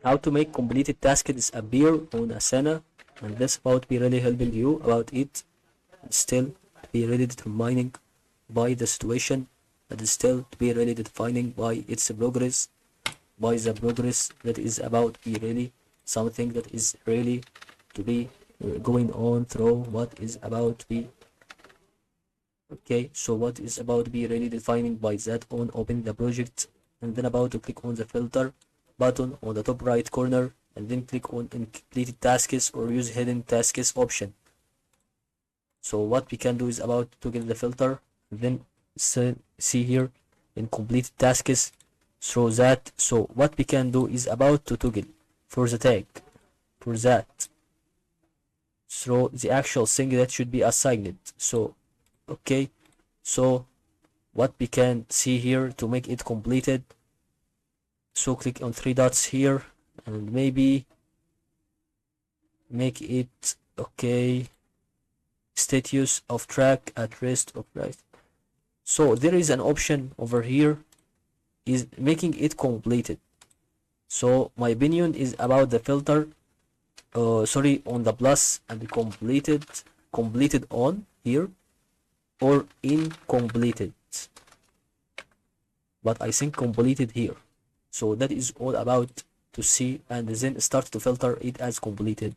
how to make completed tasks appear on Asana, and this about be really helping you about it. Still to be really determining by the situation, and still to be really defining by its progress, by the progress that is about be really something that is really to be going on through what is about to be. Okay, so what is about to be really defining by that on open the project, and then about to click on the filter button on the top right corner, and then click on completed tasks or use hidden tasks option. So what we can do is about to get the filter, and then see here in completed tasks through that. So what we can do is about to toggle for the tag for that through the actual thing that should be assigned. So okay, so what we can see here to make it completed, so click on three dots here and maybe make it okay status of track at rest of right. So there is an option over here is making it completed. So my opinion is about the filter sorry, on the plus and completed on here or incompleted, but I think completed here. So that is all about to see, and then start to filter it as completed.